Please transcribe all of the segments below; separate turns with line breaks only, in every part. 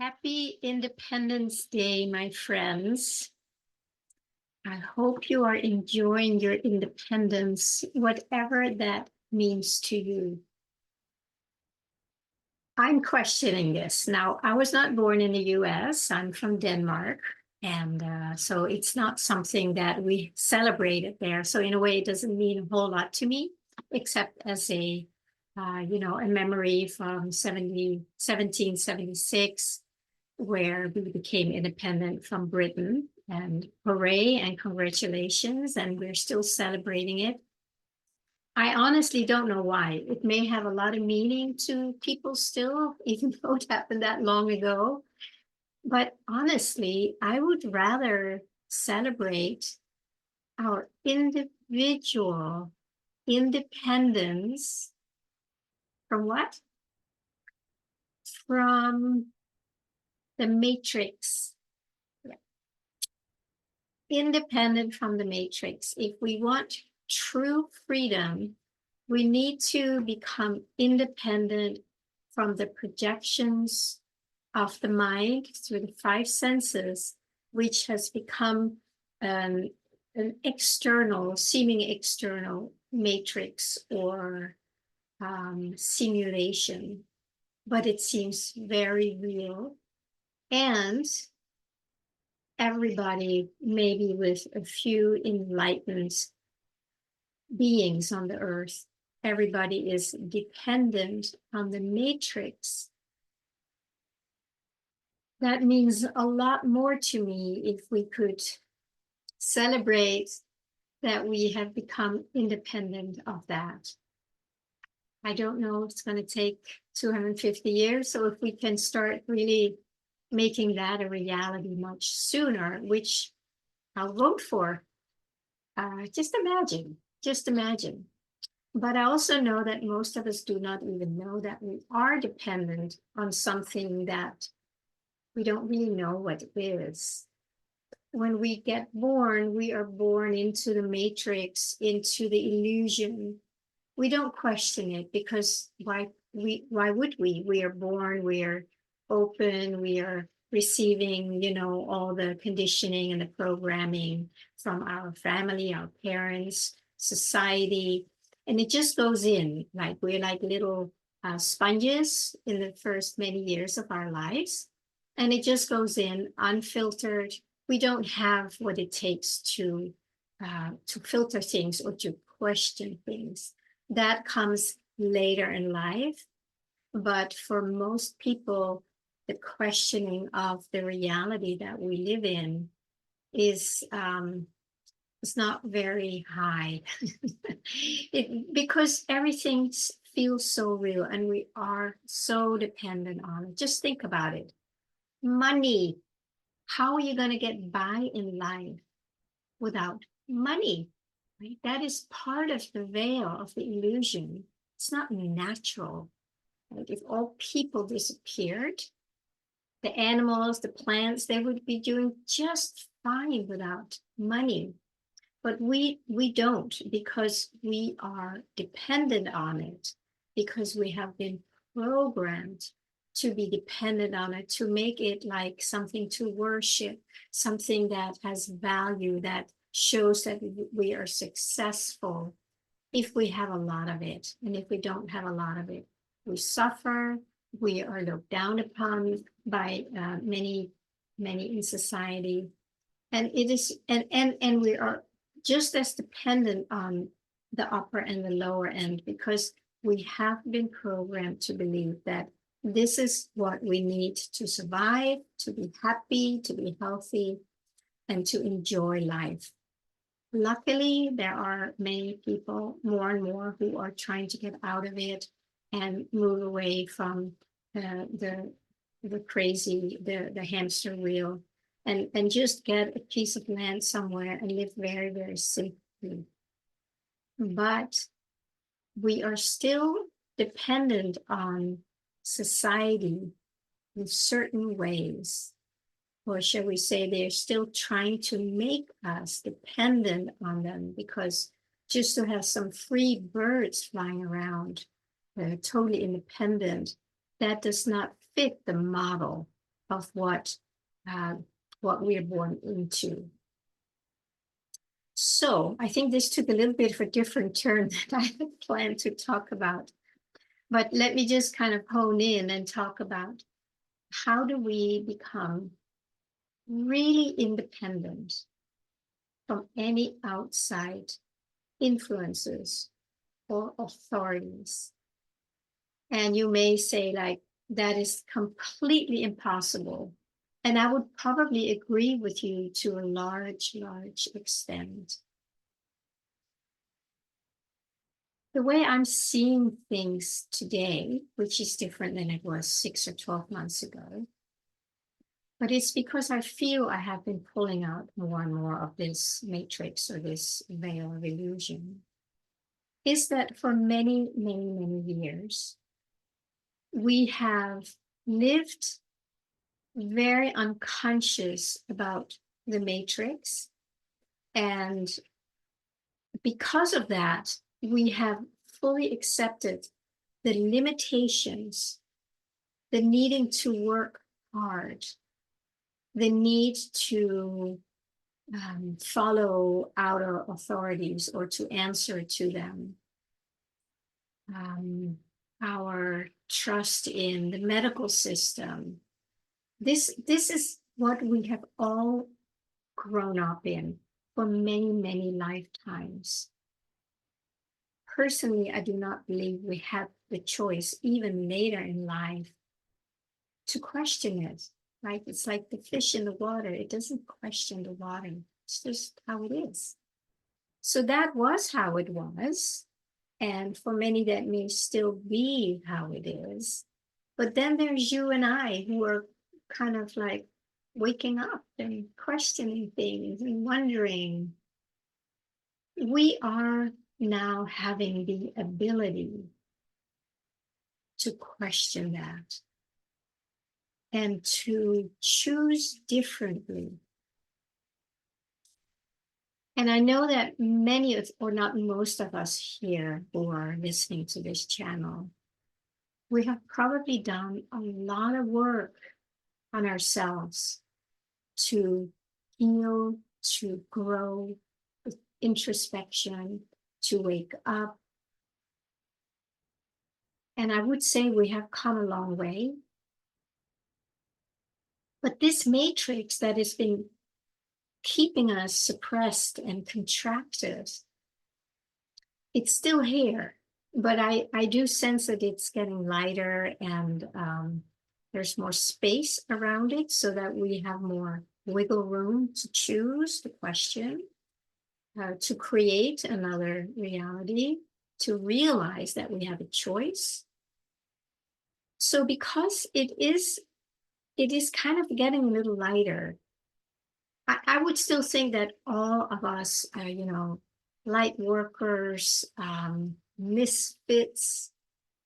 Happy Independence Day, my friends. I hope you are enjoying your independence, whatever that means to you. I'm questioning this. Now, I was not born in the US, I'm from Denmark. And so it's not something that we celebrated there. So, in a way, it doesn't mean a whole lot to me, except as a memory from 1776 where we became independent from Britain. And hooray and congratulations, and we're still celebrating it. I honestly don't know why. It may have a lot of meaning to people still, even though it happened that long ago. But honestly, I would rather celebrate our individual independence from what? From the matrix. Independent from the matrix. If we want true freedom, we need to become independent from the projections of the mind through the five senses, which has become an seeming external matrix or simulation, but it seems very real. And everybody, maybe with a few enlightened beings on the earth, everybody is dependent on the matrix. That means a lot more to me if we could celebrate that we have become independent of that. I don't know, it's going to take 250 years. So if we can start really making that a reality much sooner, which I'll vote for. Just imagine. But I also know that most of us do not even know that we are dependent on something that we don't really know what it is. When we get born, we are born into the matrix, into the illusion. We don't question it because why would we? We are born, we are open, we are receiving, all the conditioning and the programming from our family, our parents, society, and it just goes in. Like we're like little sponges in the first many years of our lives, and it just goes in unfiltered. We don't have what it takes to filter things or to question things. That comes later in life. But for most people, the questioning of the reality that we live in is not very high. Because everything feels so real and we are so dependent on it. Just think about it. Money. How are you going to get by in life without money? Right? That is part of the veil of the illusion. It's not natural. Like if all people disappeared, the animals, the plants, they would be doing just fine without money. But we don't, because we are dependent on it, because we have been programmed to be dependent on it, to make it like something to worship, something that has value, that shows that we are successful if we have a lot of it. And if we don't have a lot of it, we suffer, we are looked down upon by many in society. And it is, and we are just as dependent on the upper and the lower end, because we have been programmed to believe that this is what we need to survive, to be happy, to be healthy, and to enjoy life. Luckily, there are many people, more and more, who are trying to get out of it and move away from the crazy, the hamster wheel, and just get a piece of land somewhere and live very, very simply. But we are still dependent on society in certain ways. Or shall we say, they're still trying to make us dependent on them, because just to have some free birds flying around, totally independent, that does not fit the model of uh, what we're born into. So I think this took a little bit of a different turn than I had planned to talk about. But let me just kind of hone in and talk about how do we become really independent from any outside influences or authorities. And you may say, like, that is completely impossible. And I would probably agree with you to a large extent. The way I'm seeing things today, which is different than it was 6 or 12 months ago, but it's because I feel I have been pulling out more and more of this matrix or this veil of illusion, is that for many years, we have lived very unconscious about the matrix. And because of that, we have fully accepted the limitations, the needing to work hard, the need to follow outer authorities or to answer to them. Our trust in the medical system. This is what we have all grown up in for many lifetimes. Personally, I do not believe we have the choice, even later in life, to question it. Right? It's like the fish in the water. It doesn't question the water. It's just how it is. So that was how it was. And for many, that may still be how it is. But then there's you and I who are kind of like waking up and questioning things and wondering. We are now having the ability to question that and to choose differently. And I know that many of, or not most of us here who are listening to this channel, we have probably done a lot of work on ourselves to heal, to grow, with introspection, to wake up. And I would say we have come a long way. But this matrix that has been keeping us suppressed and contracted, it's still here. But I do sense that it's getting lighter and there's more space around it so that we have more wiggle room to choose, to question, to create another reality, to realize that we have a choice. So because it is kind of getting a little lighter, I would still think that all of us are, light workers, misfits,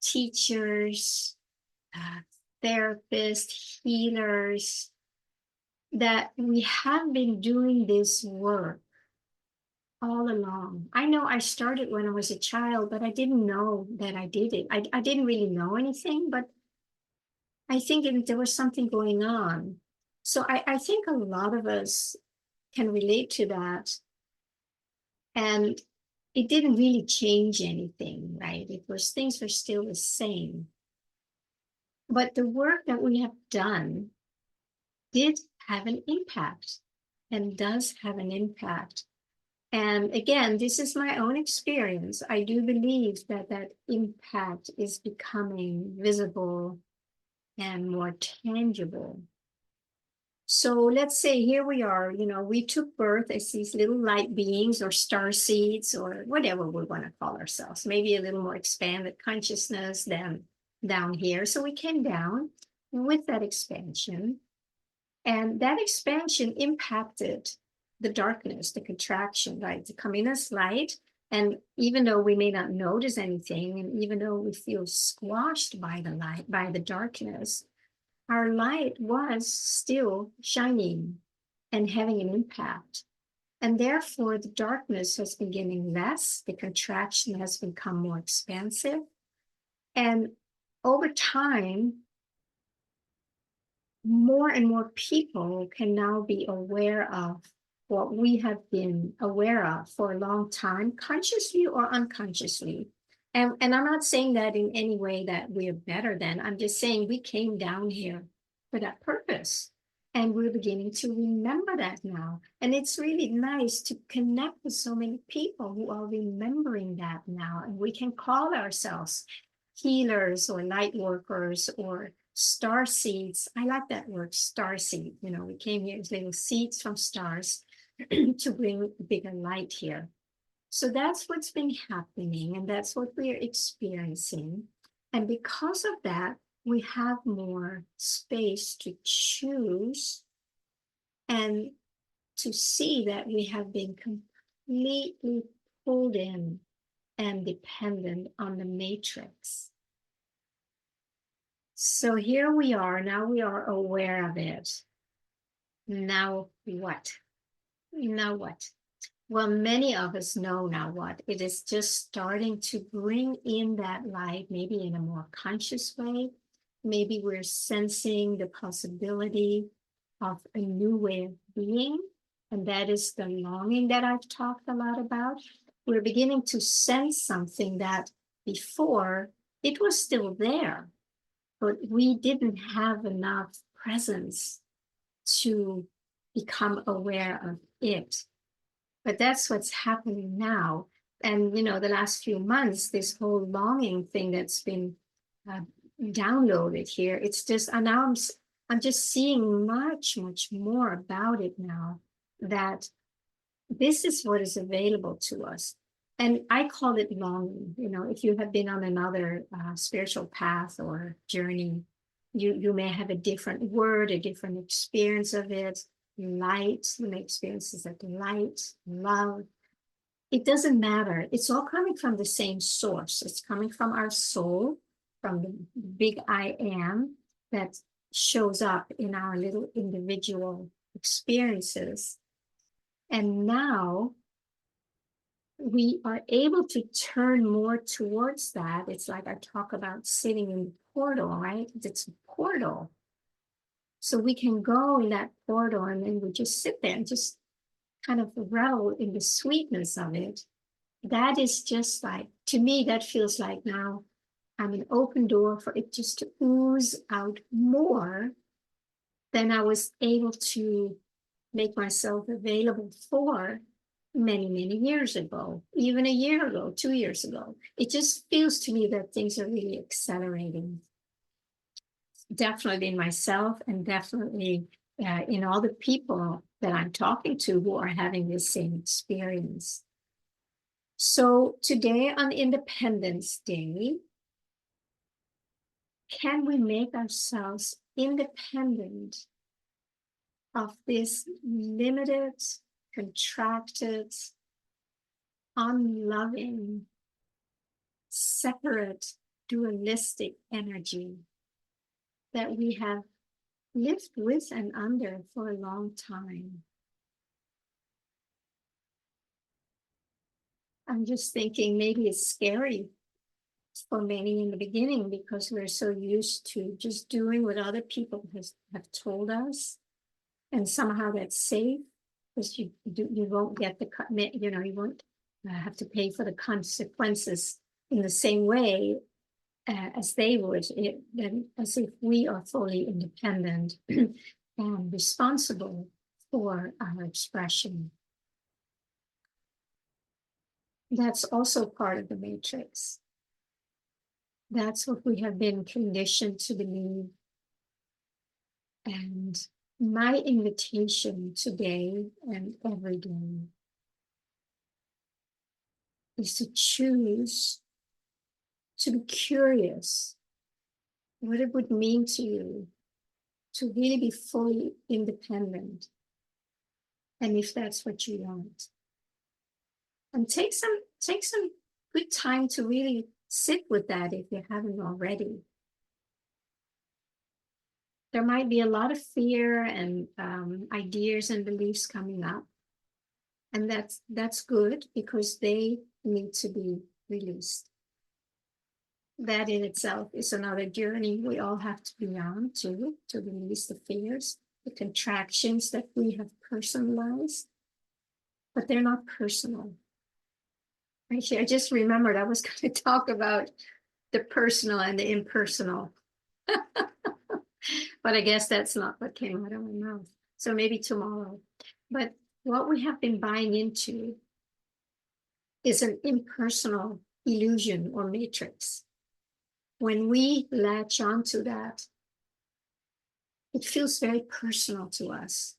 teachers, therapists, healers, that we have been doing this work all along. I know I started when I was a child, but I didn't know that I did it. I didn't really know anything, but I think there was something going on. So I think a lot of us can relate to that. And it didn't really change anything, right? Things were still the same. But the work that we have done did have an impact and does have an impact. And again, this is my own experience. I do believe that that impact is becoming visible and more tangible. So let's say here we are, we took birth as these little light beings or star seeds or whatever we want to call ourselves, maybe a little more expanded consciousness than down here. So we came down with that expansion, and that expansion impacted the darkness, the contraction, right? To come in as light. And even though we may not notice anything, and even though we feel squashed by the light, by the darkness, our light was still shining and having an impact. And therefore, the darkness has been getting less, the contraction has become more expansive. And over time, more and more people can now be aware of what we have been aware of for a long time, consciously or unconsciously. And I'm not saying that in any way that we're better than, I'm just saying we came down here for that purpose. And we're beginning to remember that now. And it's really nice to connect with so many people who are remembering that now. And we can call ourselves healers or light workers or star seeds. I like that word, star seed. You know, we came here as little seeds from stars to bring bigger light here. So that's what's been happening, and that's what we are experiencing. And because of that, we have more space to choose and to see that we have been completely pulled in and dependent on the matrix. So here we are. Now we are aware of it. Now what? Now what? Well, many of us know now what. It is just starting to bring in that light, maybe in a more conscious way. Maybe we're sensing the possibility of a new way of being. And that is the longing that I've talked a lot about. We're beginning to sense something that before it was still there, but we didn't have enough presence to become aware of it. But that's what's happening now. And, you know, the last few months, this whole longing thing that's been uh, downloaded here, it's just, and now I'm just seeing much, much more about it now, that this is what is available to us. And I call it longing. You know, if you have been on another spiritual path or journey, you may have a different word, a different experience of it. Light, you may experience it as light, love. It doesn't matter. It's all coming from the same source. It's coming from our soul, from the big I am that shows up in our little individual experiences. And now we are able to turn more towards that. It's like I talk about sitting in the portal, right? It's a portal. So we can go in that portal and then we just sit there and just kind of revel in the sweetness of it. That is just like, to me, that feels like now I'm an open door for it just to ooze out more than I was able to make myself available for many, many years ago, even a year ago, 2 years ago. It just feels to me that things are really accelerating. Definitely in myself and definitely in all the people that I'm talking to who are having this same experience. So today on Independence Day, can we make ourselves independent of this limited, contracted, unloving, separate, dualistic energy that we have lived with and under for a long time? I'm just thinking maybe it's scary for many in the beginning because we're so used to just doing what other people have told us, and somehow that's safe because you won't get the, you know, you won't have to pay for the consequences in the same way as they would, then as if we are fully independent and responsible for our expression. That's also part of the matrix. That's what we have been conditioned to believe. And my invitation today and every day is to choose to be curious what it would mean to you to really be fully independent. And if that's what you want. And take some good time to really sit with that if you haven't already. There might be a lot of fear and ideas and beliefs coming up. And that's good because they need to be released. that in itself is another journey we all have to be on to release the fears, the contractions that we have personalized, but they're not personal. Actually, I just remembered I was going to talk about the personal and the impersonal, but I guess that's not what came out of my mouth. So maybe tomorrow. But what we have been buying into is an impersonal illusion or matrix. When we latch onto that, it feels very personal to us.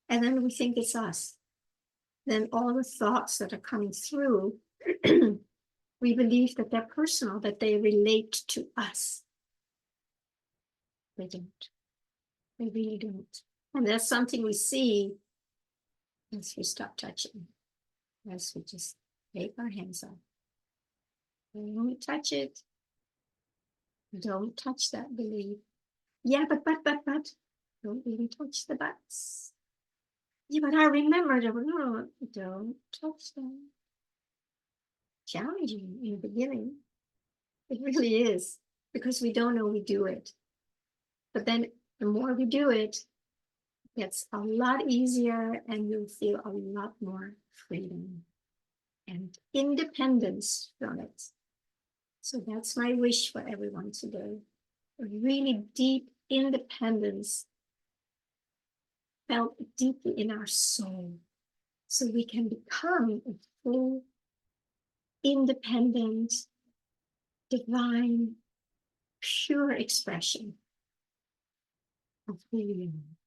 And then we think it's us. Then all the thoughts that are coming through, we believe that they're personal, that they relate to us. They don't. They really don't. And that's something we see as we stop touching, as we just take our hands off. When we touch it, don't touch that belief. Yeah, but. Don't really touch the butts. Yeah, but I remember the no, don't touch them. Challenging in the beginning. It really is, because we don't know we do it. But then the more we do it, it gets a lot easier and you'll feel a lot more freedom and independence from it. So that's my wish for everyone today. A really deep independence felt deeply in our soul, so we can become a full, independent, divine, pure expression of who we are.